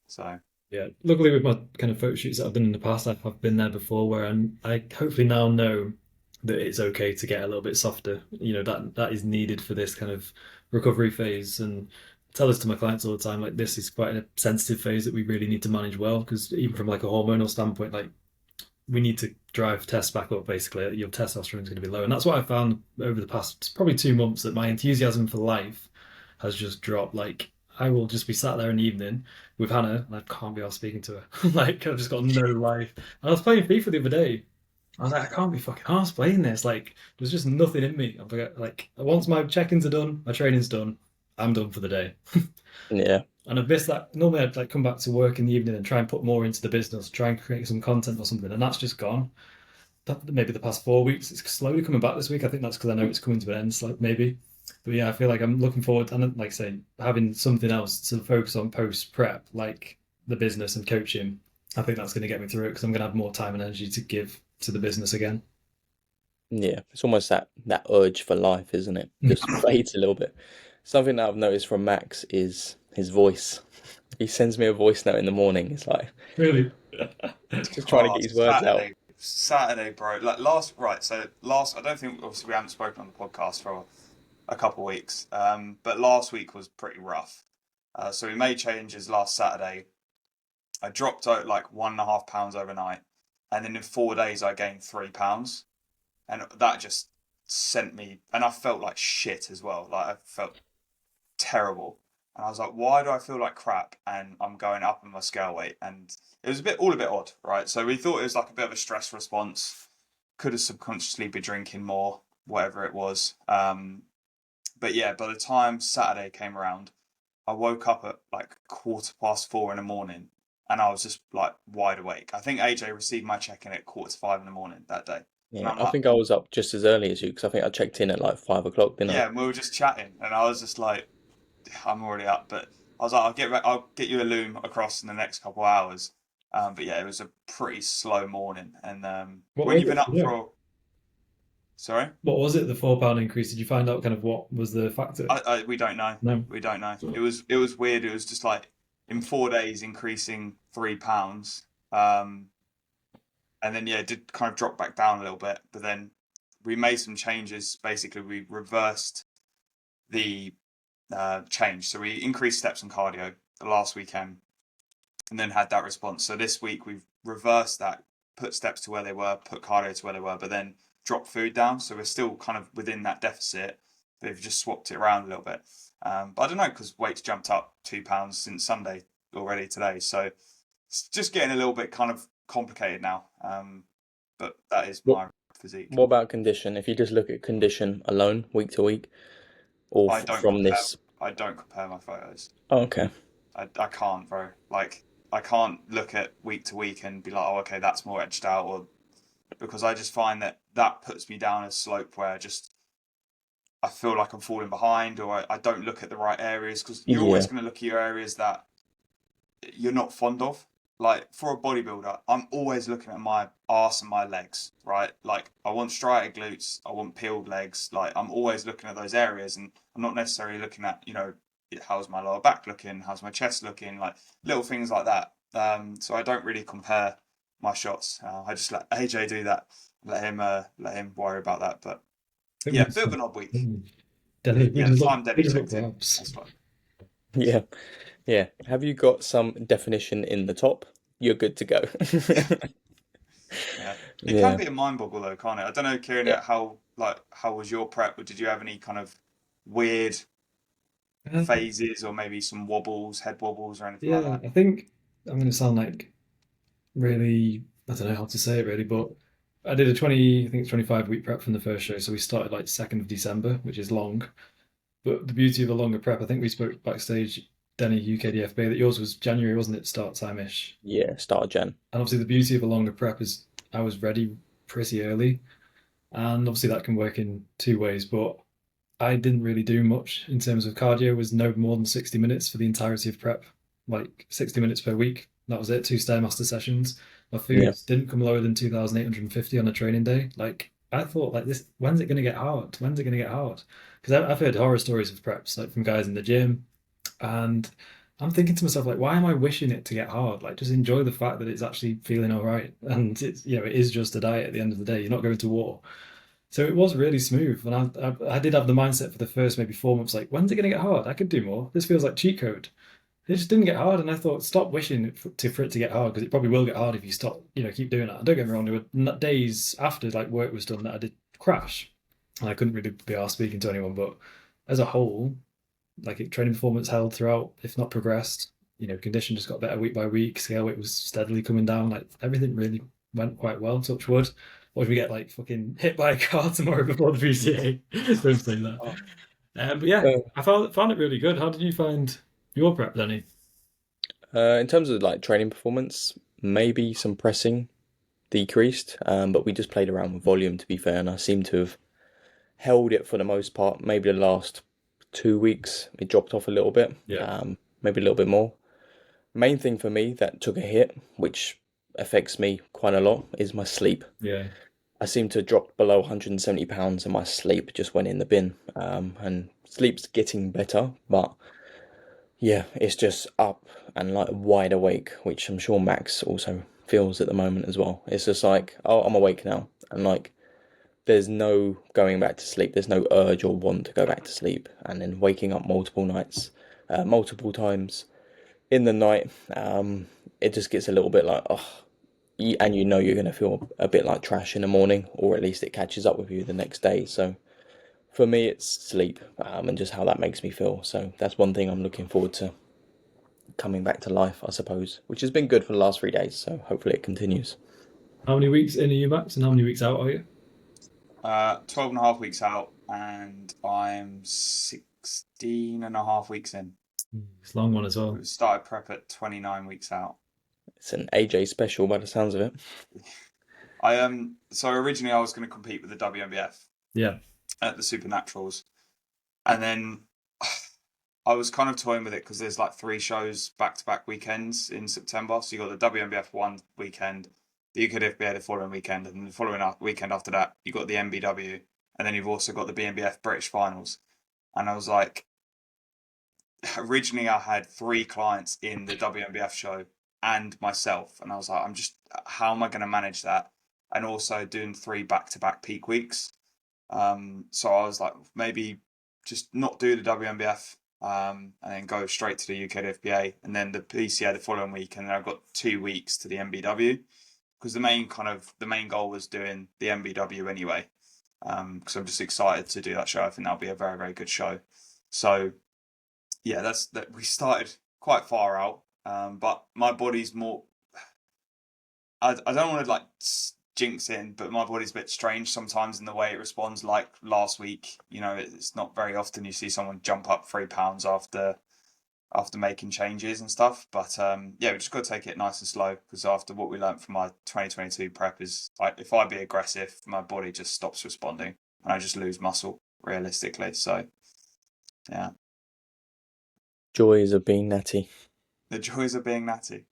So, Yeah. Luckily, with my kind of photo shoots that I've done in the past, I've been there before, where I hopefully now know that it's okay to get a little bit softer. That is needed for this kind of recovery phase. And I tell this to my clients all the time, like, this is quite a sensitive phase that we really need to manage well, because even from like a hormonal standpoint, like, we need to drive tests back up. Basically, your testosterone is going to be low, and that's what I found over the past probably 2 months, that my enthusiasm for life has just dropped. Like, I will just be sat there in the evening with Hannah, and I can't be arsed speaking to her. Like, I've just got no life. And I was playing FIFA the other day. I was like, I can't be fucking arsed playing this. Like, there's just nothing in me. I'm like, once my check-ins are done, my training's done, I'm done for the day. yeah, And I've missed that. Normally, I'd like come back to work in the evening and try and put more into the business, try and create some content or something, and that's just gone. Maybe the past 4 weeks, it's slowly coming back this week. I think that's because I know it's coming to an end, like, maybe. But yeah, I feel like I'm looking forward, and like I say, having something else to focus on post prep, like the business and coaching. I think that's going to get me through it, because I'm going to have more time and energy to give to the business again. yeah. It's almost that urge for life, isn't it? Just fades a little bit. Something that I've noticed from Max is his voice. He sends me a voice note in the morning. It's like Really? just trying to get his words out. Saturday, bro. Like last, I don't think, obviously we haven't spoken on the podcast for a couple of weeks, but last week was pretty rough. So we made changes last Saturday. I dropped out like 1.5 pounds overnight, and then in 4 days I gained 3 pounds, and that just sent me, and I felt like shit as well. Like, I felt terrible, and I was like, why do I feel like crap? And I'm going up in my scale weight, and it was all a bit odd, right? So we thought it was like a bit of a stress response. Could have subconsciously been drinking more, whatever it was. But yeah, by the time Saturday came around, I woke up at like 4:15 in the morning, and I was just like wide awake. I think AJ received my check-in at 4:45 in the morning that day. And Yeah, I'm I like, think I was up just as early as you because I think I checked in at like 5 o'clock, didn't I? yeah, and we were just chatting, and I was just like, I'm already up, but I was like, I'll get you a loom across in the next couple of hours. But yeah, it was a pretty slow morning, and What when was you've been it? up Yeah. for, sorry, What was it? The £4 increase? Did you find out kind of what was the factor? we don't know, No. we don't know. It was weird. It was just like in 4 days increasing 3 pounds. And then it did kind of drop back down a little bit, but then we made some changes. Basically, we reversed the change. So we increased steps and cardio the last weekend, and then had that response. So this week we've reversed that, put steps to where they were, put cardio to where they were, but then dropped food down. So we're still kind of within that deficit. They've just swapped it around a little bit. But I don't know, because weight's jumped up 2 pounds since Sunday already today. So it's just getting a little bit kind of complicated now. But that is What my physique. what about condition? If you just look at condition alone, week to week, or I don't from compare. this? I don't compare my photos. Oh, okay. I can't, bro. Like, I can't look at week to week and be like, oh, okay, that's more edged out, or because I just find that puts me down a slope where I feel like I'm falling behind, or I don't look at the right areas, because you're always Yeah, going to look at your areas that you're not fond of. Like, for a bodybuilder, I'm always looking at my arse and my legs, right? Like, I want striated glutes, I want peeled legs. Like, I'm always looking at those areas, and I'm not necessarily looking at, how's my lower back looking, how's my chest looking, like little things like that. So I don't really compare my shots. I just let AJ do that. Let him worry about that. But It yeah, was bit of an odd week. Denny, we Yeah, the just look, time we Denny just look checked for in, abs. that's fine. yeah, yeah. Have you got some definition in the top? You're good to go. Yeah, yeah. It can Yeah, be a mind boggle though, can't it? I don't know, Kieran, yeah. how was your prep? Or did you have any kind of weird Uh, phases, or maybe some wobbles, head wobbles, or anything like yeah, that? I think I'm going to sound like really, I don't know how to say it really, but I did a 20, I think it's 25-week prep from the first show. So we started like 2nd of December, which is long. But the beauty of a longer prep, I think we spoke backstage, Denny, UKDFB, that yours was January, wasn't it? Start time-ish. Yeah, start of Jan. And obviously the beauty of a longer prep is I was ready pretty early. And obviously that can work in two ways, but I didn't really do much in terms of cardio. It was no more than 60 minutes for the entirety of prep, like 60 minutes per week. That was it, two Stairmaster sessions. My Yeah, foods didn't come lower than 2,850 on a training day. Like I thought, like this, when's it going to get hard? When's it going to get hard? Because I've heard horror stories of preps, like from guys in the gym, and I'm thinking to myself, like, why am I wishing it to get hard? Like, just enjoy the fact that it's actually feeling all right, and it's it is just a diet at the end of the day. You're not going to war. So it was really smooth, and I did have the mindset for the first maybe 4 months, like, when's it going to get hard? I could do more. This feels like cheat code. It just didn't get hard, and I thought, stop wishing for it to get hard, because it probably will get hard if you stop, keep doing that. And don't get me wrong, there were days after like work was done that I did crash, and I couldn't really be asked speaking to anyone. But as a whole, like training performance held throughout, if not progressed. Condition just got better week by week. Scale weight was steadily coming down. Like everything really went quite well. Touch wood. Or if we get like fucking hit by a car tomorrow before the PCA, don't say that. oh, But yeah, uh, I found it really good. How did you find your prep, Danny? in terms of like training performance, maybe some pressing decreased, but we just played around with volume to be fair, and I seem to have held it for the most part. Maybe the last 2 weeks it dropped off a little bit, Yeah, maybe a little bit more. Main thing for me that took a hit, which affects me quite a lot, is my sleep. yeah, I seem to drop below 170 pounds and my sleep just went in the bin. And sleep's getting better, but yeah, it's just up and like wide awake, which I'm sure Max also feels at the moment as well. It's just like, oh, I'm awake now. And like, there's no going back to sleep. There's no urge or want to go back to sleep. And then waking up multiple nights, multiple times in the night, it just gets a little bit like, oh, and you're going to feel a bit like trash in the morning, or at least it catches up with you the next day. So for me, it's sleep, and just how that makes me feel. So that's one thing I'm looking forward to coming back to life, I suppose, which has been good for the last 3 days. So hopefully it continues. How many weeks in are you, Max, and how many weeks out are you? 12 and a half weeks out, and I'm 16 and a half weeks in. It's a long one as well. We started prep at 29 weeks out. It's an AJ special by the sounds of it. So originally I was going to compete with the WMBF Yeah, at the Supernaturals, and then I was kind of toying with it because there's like 3 shows back-to-back weekends in September. So you got the WMBF one weekend, the UKDFBA the following weekend, and the following weekend after that you got the MBW, and then you've also got the BMBF British Finals. And I was like, originally I had 3 clients in the WMBF show and myself, and I was like, how am I going to manage that? And also doing 3 back-to-back peak weeks. So I was like, maybe just not do the WMBF, and then go straight to the UKFBA, and then the PCA the following week, and then I've got 2 weeks to the MBW, because the main goal was doing the MBW anyway. Because I'm just excited to do that show. I think that'll be a very, very good show. So yeah, that's that. We started quite far out, but my body's more. I don't want to like jinx in, but my body's a bit strange sometimes in the way it responds. Like last week, it's not very often you see someone jump up 3 pounds after making changes and stuff. But yeah, we just got to take it nice and slow, because after what we learned from my 2022 prep is, if I be aggressive, my body just stops responding and I just lose muscle realistically. So yeah, Joys of being Natty. the joys of being Natty.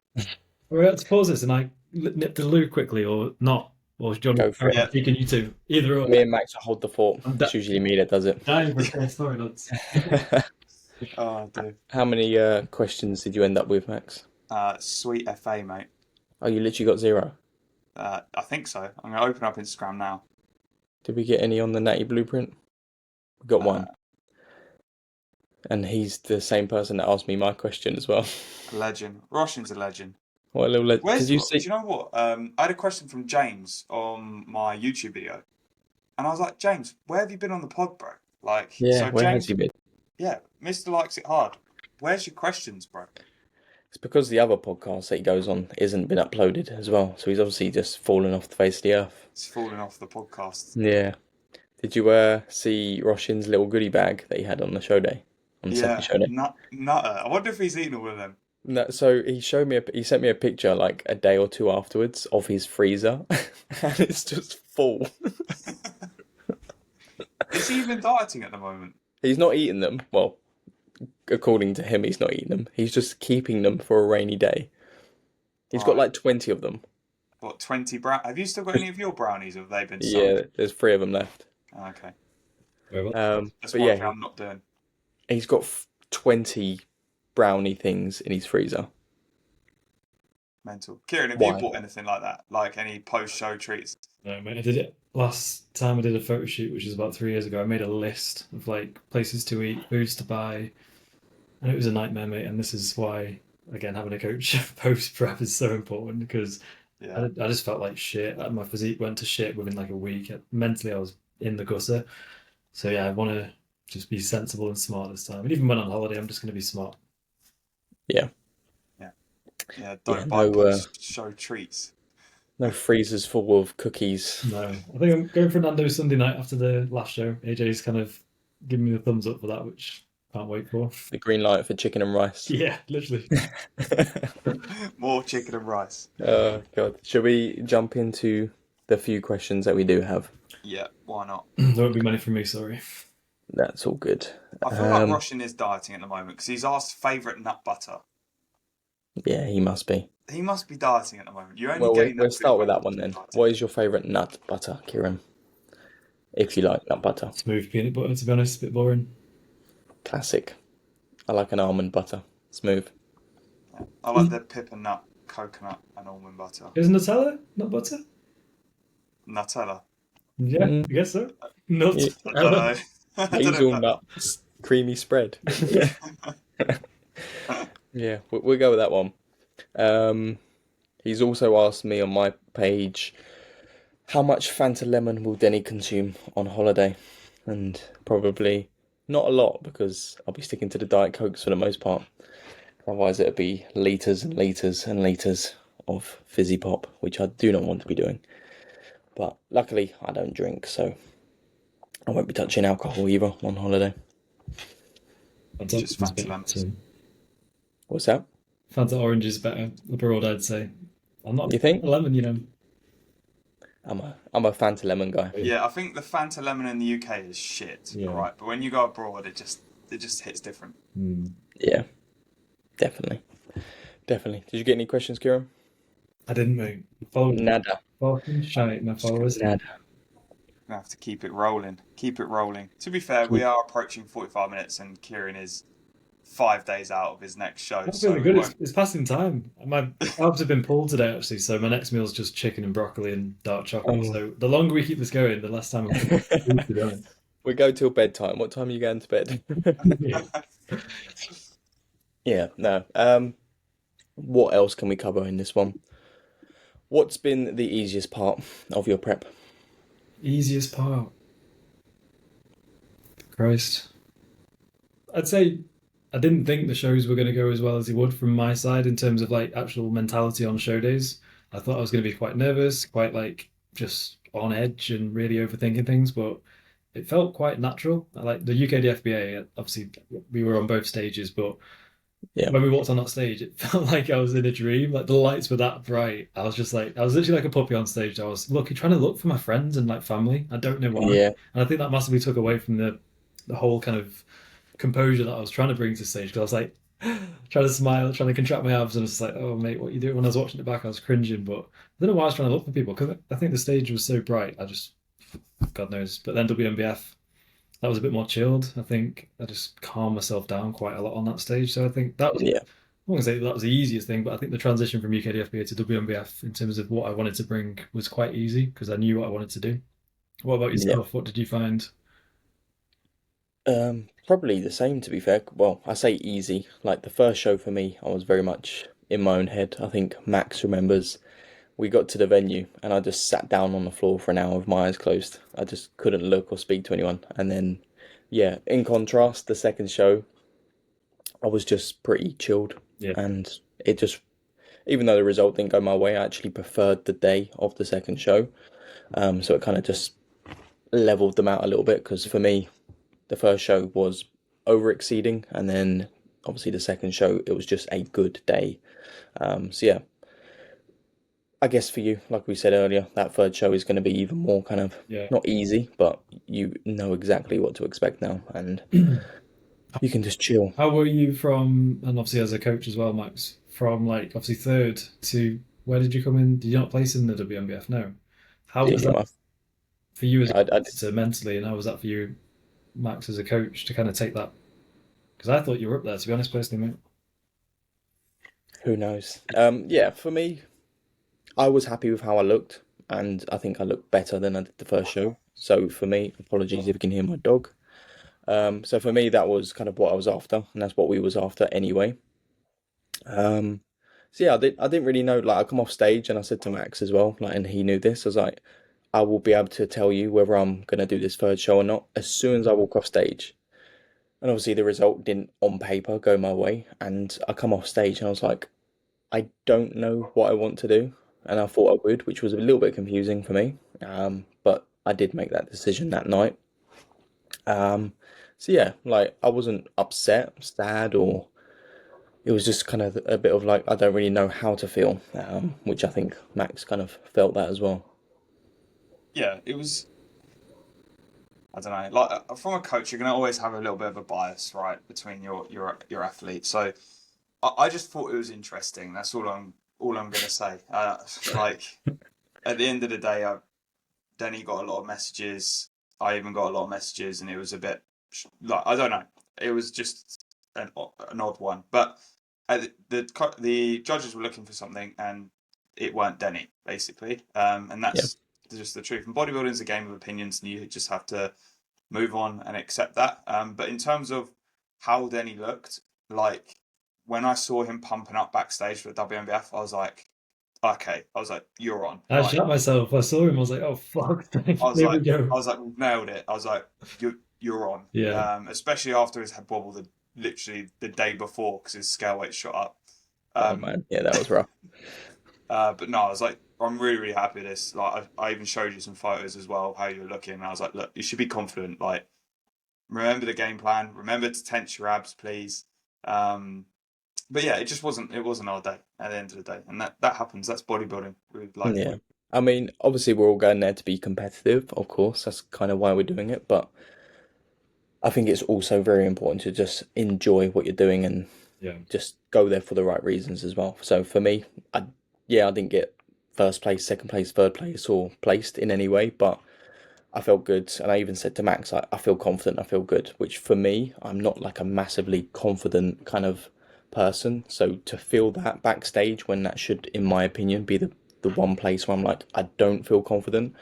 We're about to pause this and I nip to the loo quickly, or not, or do you Go want for to it. speaking you two? Either or. Me and Max will hold the fort. I'm It's usually me that does it. dying for a fair story, lads. Oh, dude. How many questions did you end up with, Max? Sweet FA, mate. Oh, you literally got 0. I think so. I'm gonna open up Instagram now. Did we get any on the Natty blueprint? We got 1. And he's the same person that asked me my question as well. Legend. Roshan's a legend. What a little legend. Do you know what? I had a question from James on my YouTube video, and I was like, James, where have you been on the pod, bro? Like, Yeah, so where James, has he been? yeah, Mr. Likes It Hard. Where's your questions, bro? It's because the other podcast that he goes on isn't been uploaded as well. So he's obviously just fallen off the face of the earth. It's falling off the podcast. Yeah. Did you see Roshin's little goodie bag that he had on the show day? On the second show day? Nutter. I wonder if he's eaten all of them. No, so he sent me a picture like a day or 2 afterwards of his freezer, and it's just full. Is he even dieting at the moment? He's not eating them. Well, according to him, he's not eating them. He's just keeping them for a rainy day. He's got like 20 of them. What, 20 brown? Have you still got any of your brownies, or have they been sold? Yeah, there's 3 of them left. Okay. That's one thing I'm not doing. He's got 20 brownie things in his freezer. Mental. Kieran, have you bought anything like that? Like any post-show treats? No, mate, I did it last time I did a photo shoot, which was about 3 years ago. I made a list of like places to eat, foods to buy, and it was a nightmare, mate. And this is why, again, having a coach post prep is so important, because I just felt like shit. My physique went to shit within like a week. Mentally, I was in the gutter. So yeah, I want to just be sensible and smart this time. And even when on holiday, I'm just going to be smart. Yeah, don't buy post-show treats. No freezers full of cookies. No, I think I'm going for Nando's Sunday night after the last show. AJ's kind of giving me the thumbs up for that, which can't wait for. The green light for chicken and rice. Yeah, literally. More chicken and rice. Oh, God. Shall we jump into the few questions that we do have? Yeah, why not? There won't be many from me, sorry. That's all good. I feel like Roshan is dieting at the moment, because he's asked favourite nut butter. Yeah, he must be. He must be dieting at the moment. You only We'll start with that one then. What is your favourite nut butter, Kieran? If you like nut butter. Smooth peanut butter, to be honest, a bit boring. Classic. I like an almond butter. Smooth. Yeah. I like the pip and nut, coconut and almond butter. Is Nutella nut butter? Nutella. Yeah, I guess so. Nuts. I don't know. Hazelnut creamy spread. Yeah, we'll go with that one. He's also asked me on my page, how much Fanta lemon will Denny consume on holiday? And probably not a lot, because I'll be sticking to the Diet Cokes for the most part. Otherwise it'll be litres and litres and litres of fizzy pop, which I do not want to be doing. But luckily I don't drink, so I won't be touching alcohol either on holiday. Just Fanta lemons. What's that? Fanta orange is better abroad, I'd say. I'm not. You think? A lemon, you know. I'm a Fanta lemon guy. Yeah, I think the Fanta lemon in the UK is shit. Yeah. Right, but when you go abroad, it just hits different. Yeah, definitely. Did you get any questions, Kieran? I didn't, mate. Followers. Nada. Fucking shite, my followers. Nada. We have to keep it rolling. Keep it rolling. To be fair, we are approaching 45 minutes, and Kieran is 5 days out of his next show, That's so really we good. won't. It's passing time. My carbs have been pulled today, actually, so my next meal is just chicken and broccoli and dark chocolate. Oh. So the longer we keep this going, the less time I'm going to be honest. We go till bedtime. What time are you going to bed? Yeah. Yeah, no. What else can we cover in this one? What's been the easiest part of your prep? Easiest part. Christ. I'd say I didn't think the shows were going to go as well as they would from my side in terms of like actual mentality on show days. I thought I was going to be quite nervous, quite like just on edge and really overthinking things, but it felt quite natural. Like the UKDFBA, obviously we were on both stages, but Yeah. when we walked on that stage, it felt like I was in a dream. Like the lights were that bright. I was just like, I was literally like a puppy on stage. I was trying to look for my friends and like family. I don't know why. Yeah. And I think that massively took away from the whole kind of composure that I was trying to bring to stage because I was like trying to smile, trying to contract my abs, and it's like, oh mate, what are you doing? When I was watching it back, I was cringing, but I don't know why I was trying to look for people because I think the stage was so bright. I just, God knows. But then WMBF, that was a bit more chilled. I think I just calmed myself down quite a lot on that stage. So I think that was, I Yeah. won't say that was the easiest thing, but I think the transition from UKDFBA to WMBF in terms of what I wanted to bring was quite easy because I knew what I wanted to do. What about Yeah. yourself? What did you find? Probably the same to be fair. Well, I say easy. Like the first show for me, I was very much in my own head. I think Max remembers we got to the venue and I just sat down on the floor for an hour with my eyes closed. I just couldn't look or speak to anyone. And then, yeah, in contrast, the second show, I was just pretty chilled. Yeah, And it just, even though the result didn't go my way, I actually preferred the day of the second show. So it kind of just leveled them out a little bit because for me, the first show was over exceeding, and then obviously the second show, it was just a good day. So yeah, I guess for you, like we said earlier, that third show is going to be even more kind of yeah. not easy, but you know exactly what to expect now, and you can just chill. How were you from, and obviously as a coach as well, Max, from like obviously third to where did you come in? Did you not place in the WMBF? No. How was Yeah, that for you as a I competitor mentally, and how was that for you, Max, as a coach to kind of take that? Because I thought you were up there, to be honest, personally, mate. who knows? Yeah, for me, I was happy with how I looked, and I think I looked better than I did the first show. So for me, apologies if you can hear my dog. So for me, that was kind of what I was after, and that's what we was after anyway. Um, so yeah, I didn't really know. Like, I come off stage, and I said to Max as well, like, and he knew this. I was like, I will be able to tell you whether I'm gonna do this third show or not as soon as I walk off stage. And obviously, the result didn't, on paper, go my way. And I come off stage, and I was like, I don't know what I want to do, and I thought I would, which was a little bit confusing for me. But I did make that decision that night. So yeah, like I wasn't upset, sad, or it was just kind of a bit of like I don't really know how to feel, which I think Max kind of felt that as well. Yeah, it was. I don't know. Like from a coach, you're gonna always have a little bit of a bias, right, between your athlete. So I just thought it was interesting. That's all I'm gonna say. Like at the end of the day, Denny got a lot of messages. I even got a lot of messages, and it was a bit like I don't know. It was just an odd one. But the judges were looking for something, and it weren't Denny basically. And Yeah, that's just the truth. And bodybuilding is a game of opinions, and you just have to move on and accept that. But in terms of how Denny looked, like when I saw him pumping up backstage for the WMBF, I was like, okay. I was like, you're on. I Like shot myself. I saw him. I was like, oh fuck, I was there we like, go. we've nailed it. I was like, you're on. Yeah, Especially after his head wobble literally the day before because his scale weight shot up. oh Um, man, yeah, that was rough. but no, I was like, I'm really, really happy with this. Like, I even showed you some photos as well, how you were looking. And I was like, look, you should be confident. Like, remember the game plan. Remember to tense your abs, please. But yeah, it just wasn't. It wasn't our day at the end of the day, and that happens. That's bodybuilding. Yeah, I mean, obviously we're all going there to be competitive, of course. That's kind of why we're doing it, but I think it's also very important to just enjoy what you're doing and yeah. just go there for the right reasons as well. So for me, I didn't get first place, second place, third place, or placed in any way, but I felt good, and I even said to Max, I feel confident, I feel good, which for me, I'm not like a massively confident kind of person. So to feel that backstage when that should, in my opinion, be the one place where I'm like, I don't feel confident,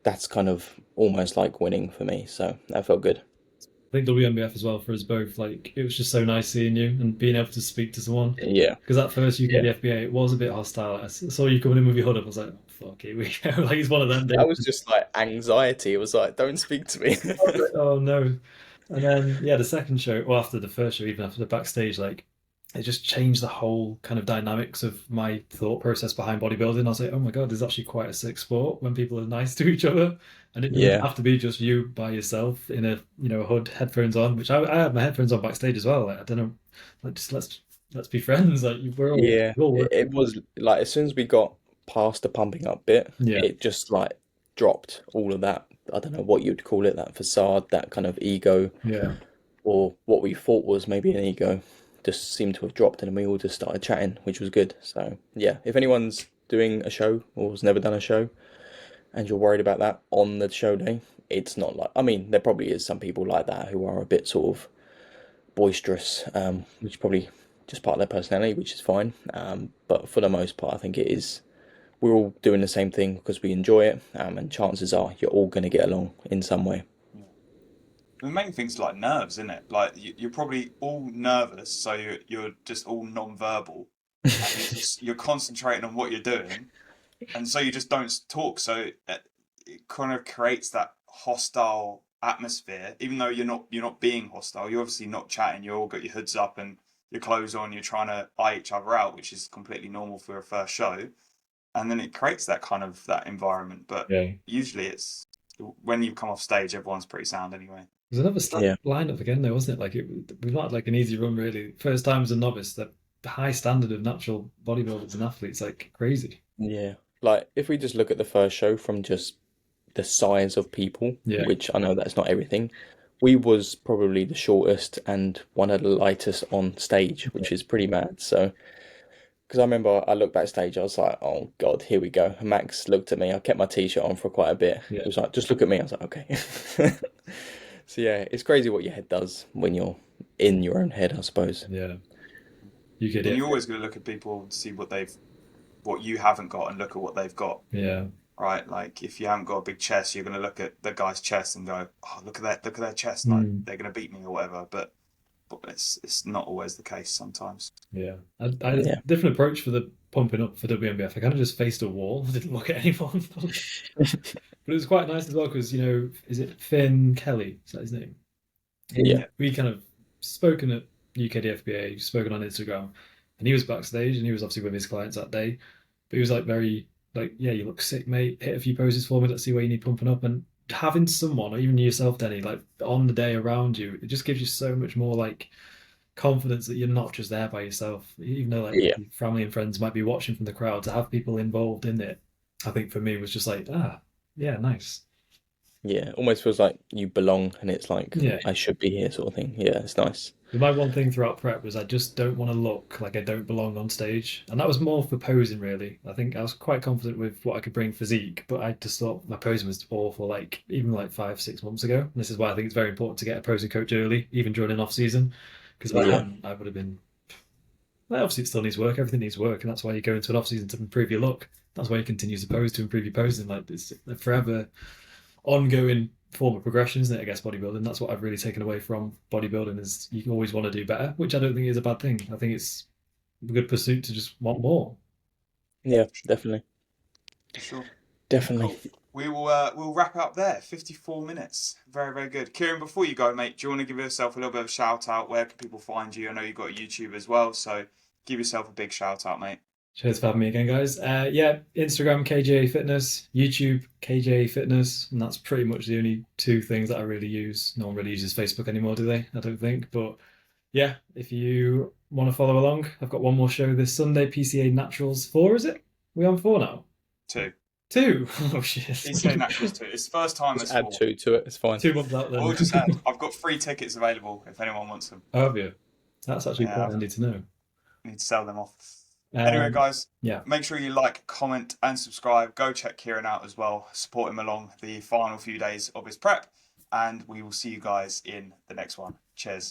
that's kind of almost like winning for me. So that felt good. I think WMBF as well for us both. Like it was just so nice seeing you and being able to speak to someone. Yeah. Because that first UK Yeah. FBA, it was a bit hostile. Saw you coming in with your hood up. I was like, oh, fuck, here we go. Like it's one of them days. That was just like anxiety. It was like, don't speak to me. Oh no. And then yeah, the second show, well after the first show, even after the backstage, like it just changed the whole kind of dynamics of my thought process behind bodybuilding. I was like, oh my God, there's actually quite a sick sport when people are nice to each other. And it doesn't Yeah. have to be just you by yourself in a a hood, headphones on, which I had my headphones on backstage as well. Like I don't know, like just let's be friends. Like Yeah. we're all It was like as soon as we got past the pumping up bit, yeah, it just like dropped all of that. I don't know what you'd call it, that facade, that kind of ego, yeah. or what we thought was maybe an ego, just seemed to have dropped, and we all just started chatting, which was good. So yeah, if anyone's doing a show or has never done a show and you're worried about that on the show day, it's not like, I mean, there probably is some people like that who are a bit sort of boisterous, which is probably just part of their personality, which is fine. But for the most part, I think it is. We're all doing the same thing because we enjoy it, and chances are you're all going to get along in some way. The main thing's like nerves, isn't it? Like you're probably all nervous, so you're just all non-verbal, and you're concentrating on what you're doing, and so you just don't talk. So it kind of creates that hostile atmosphere, even though you're not being hostile. You're obviously not chatting. You all got your hoods up and your clothes on. You're trying to eye each other out, which is completely normal for a first show. And then it creates that kind of that environment. But Yeah. usually it's when you come off stage, everyone's pretty sound anyway. There's another Yeah. lineup again, though, wasn't it? Like we've not had like an easy run really. First time as a novice, the high standard of natural bodybuilders and athletes, like crazy. Yeah. Like if we just look at the first show from just the size of people, Yeah. which I know that's not everything, we was probably the shortest and one of the lightest on stage, which is pretty mad. So, because I remember I looked backstage, I was like, oh God, here we go. And Max looked at me. I kept my t-shirt on for quite a bit. He Yeah. was like, just look at me. I was like, okay. So yeah, it's crazy what your head does when you're in your own head, I suppose. Yeah. You get And it. you're always going to look at people to see what you haven't got, and look at what they've got. Yeah. Right? Like if you haven't got a big chest, you're going to look at the guy's chest and go, "Oh, look at their chest! Like they're going to beat me or whatever." But it's not always the case sometimes. Yeah. I had a Yeah. different approach for the pumping up for WMBF. I kind of just faced a wall. I didn't look at anyone. But it was quite nice as well because, is it Finn Kelly? Is that his name? Yeah. We kind of spoken at UKDFBA, spoken on Instagram, and he was backstage and he was obviously with his clients that day. But he was like very like, yeah, you look sick, mate. Hit a few poses for me. Let's see where you need pumping up. And having someone, or even yourself, Denny, like on the day around you, it just gives you so much more like confidence that you're not just there by yourself. Even though like Yeah. family and friends might be watching from the crowd, to have people involved in it, I think for me was just like, yeah, nice. Yeah. Almost feels like you belong and it's like, Yeah. I should be here sort of thing. Yeah, it's nice. My one thing throughout prep was I just don't want to look like I don't belong on stage. And that was more for posing, really. I think I was quite confident with what I could bring physique, but I just thought my posing was awful, like even like 5, 6 months ago. And this is why I think it's very important to get a posing coach early, even during an off season. Because if I Yeah. hadn't, I would have been. Well, obviously, it still needs work. Everything needs work, and that's why you go into an off season to improve your look. That's why you continue to pose to improve your posing. Like it's a forever ongoing form of progression, isn't it? I guess bodybuilding. That's what I've really taken away from bodybuilding is you always want to do better, which I don't think is a bad thing. I think it's a good pursuit to just want more. Yeah, definitely. For sure. Definitely. Cool. We'll wrap it up there. 54 minutes. Very, very good. Kieran, before you go, mate, do you want to give yourself a little bit of a shout out? Where can people find you? I know you've got a YouTube as well, so give yourself a big shout out, mate. Cheers for having me again, guys. Yeah, Instagram KJ Fitness, YouTube KJ Fitness, and that's pretty much the only two things that I really use. No one really uses Facebook anymore, do they? I don't think. But yeah, if you want to follow along, I've got one more show this Sunday, PCA Naturals 4, is it? We on 4 now? 2. 2? Oh, shit. PCA Naturals 2. It's the first time Just it's add 4. 2 to it. It's fine. 2 months out then. We'll just add. I've got 3 tickets available if anyone wants them. Oh, have you? That's actually Yeah. quite handy to know. I need to sell them off. Anyway, guys, Yeah. make sure you like, comment, and subscribe. Go check Kieran out as well. Support him along the final few days of his prep. And we will see you guys in the next one. Cheers.